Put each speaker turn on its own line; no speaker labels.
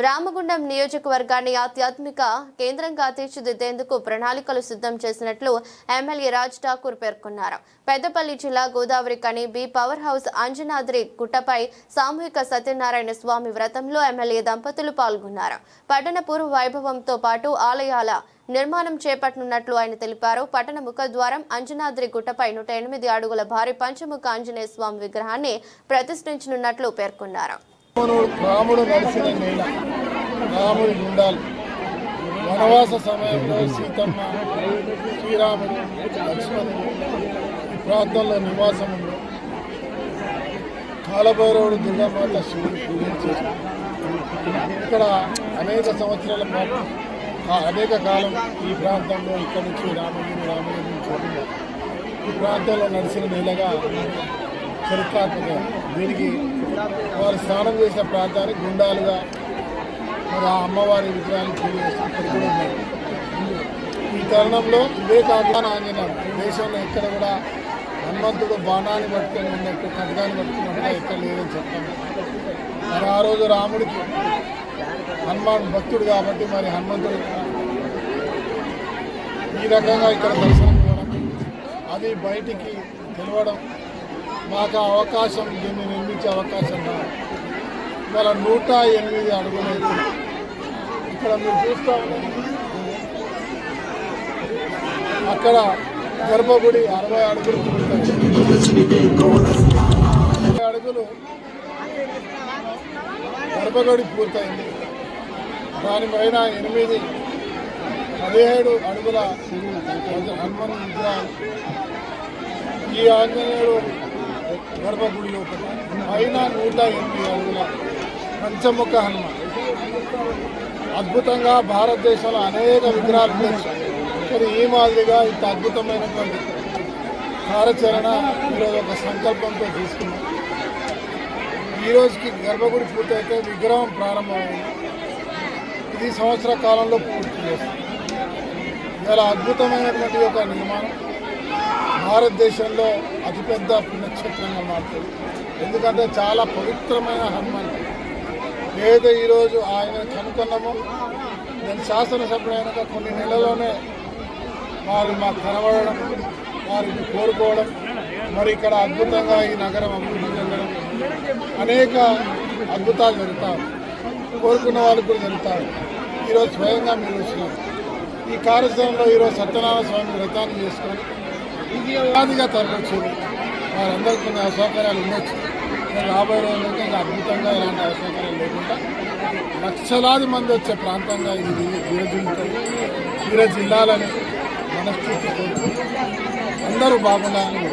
రామగుండం నియోజకవర్గాన్ని ఆధ్యాత్మిక కేంద్రంగా తీర్చిదిద్దేందుకు ప్రణాళికలు సిద్ధం చేసినట్లు ఎమ్మెల్యే రాజ్ ఠాకూర్ పేర్కొన్నారు. పెద్దపల్లి జిల్లా గోదావరి కని బి పవర్ హౌస్ అంజనాద్రి గుట్టపై సామూహిక సత్యనారాయణ స్వామి వ్రతంలో ఎమ్మెల్యే దంపతులు పాల్గొన్నారు. పట్టణ పూర్వ వైభవంతో పాటు ఆలయాల నిర్మాణం చేపట్టనున్నట్లు ఆయన తెలిపారు. పట్టణ ముఖద్వారం అంజనాద్రి గుట్టపై 108 అడుగుల భారీ పంచముఖ ఆంజనేయ స్వామి విగ్రహాన్ని ప్రతిష్ఠించనున్నట్లు పేర్కొన్నారు.
రాముడు నడిచిన నేల, రాముడి గుండాలు వనవాస సమయంలో సీతమ్మ, శ్రీరాముడు, లక్ష్మణుడు ఈ ప్రాంతంలో నివాసం ఉంది. కాలభైరవుడు, దుర్గామాత, శివుడు పూజించారు. ఇక్కడ అనేక సంవత్సరాల పాటు అనేక కాలం ఈ ప్రాంతంలో ఇక్కడ నుంచి రామగిరి నుంచి ఈ ప్రాంతంలో నడిచిన నేలగా చరిత్రాత్మక. దీనికి వారు స్నానం చేసిన ప్రాంతానికి గుండాలుగా మరి ఆ అమ్మవారి విగ్రహాన్ని పూజ చేస్తూ ఇక్కడ కూడా ఉన్నారు. ఈ తరుణంలో ఇదే కాకుండా ఆంజనేయుడు దేశంలో ఎక్కడ కూడా హనుమంతుడు బాణాన్ని పట్టుకొని ఉన్నట్టు, ఖడ్గాన్ని పట్టుకున్నట్టుగా ఎక్కడ లేదని చెప్తాను. మరి ఆ రోజు రాముడికి హనుమాన్ భక్తుడు కాబట్టి మరి హనుమంతుడు ఈ రకంగా ఇక్కడ దర్శనం ఇవ్వడం, అది బయటికి తెలవడం, మాకు అవకాశం, దీన్ని నిర్మించే అవకాశం ఇవాళ 108 అడుగులు అవుతుంది. ఇక్కడ మీరు చూస్తూ అక్కడ గర్భగుడి 60 అడుగులు పూర్తయింది. 60 అడుగులు గర్భగుడి పూర్తయింది. దానిపైన 17 అడుగుల హనుమాన్ విగ్రహాలు. ఈ ఆంజనేయుడు గర్భగుడి లోపల పైన 108 అడుగుల పంచముఖ హనుమాన్. అద్భుతంగా భారతదేశంలో అనేక విగ్రహాలు ఉండొచ్చు, కానీ ఈ మాదిరిగా ఇంత అద్భుతమైనటువంటి కార్యాచరణ ఈరోజు ఒక సంకల్పంతో తీసుకున్నాం. ఈరోజుకి గర్భగుడి పూర్తయితే విగ్రహం ప్రారంభమైంది. ఇది సంవత్సర కాలంలో పూర్తి చేస్తుంది. ఇలా అద్భుతమైనటువంటి ఒక నిర్మాణం భారతదేశంలో అతిపెద్ద పుణ్యక్షేత్రంగా మారుతుంది. ఎందుకంటే చాలా పవిత్రమైన హనుమాన్. ఏదో ఈరోజు ఆయన కనుక్కున్నామో నేను శాసనసభ్యుడైనాక కొన్ని నెలల్లోనే వారు మాకు కనబడడం, వారిని కోరుకోవడం, మరి ఇక్కడ అద్భుతంగా ఈ నగరం అభివృద్ధి చెందడం, అనేక అద్భుతాలు జరుగుతారు. కోరుకున్న వాళ్ళు కూడా జరుగుతారు. ఈరోజు స్వయంగా మీరు వచ్చినారు. ఈ కార్యక్రమంలో ఈరోజు సత్యనారాయణ స్వామి వ్రతాన్ని చేసుకొని ఉపాధిగా తరలించింది. వారందరికీ కొన్ని అసౌకర్యాలు ఉండొచ్చు, రాబోయే రోజులైతే ఇంకా అద్భుతంగా ఇలాంటి అసౌకర్యాలు లేకుండా లక్షలాది మంది వచ్చే ప్రాంతంగా ఇది జిల్లాలని మనస్ఫూర్తి అందరూ బాగుండాలని.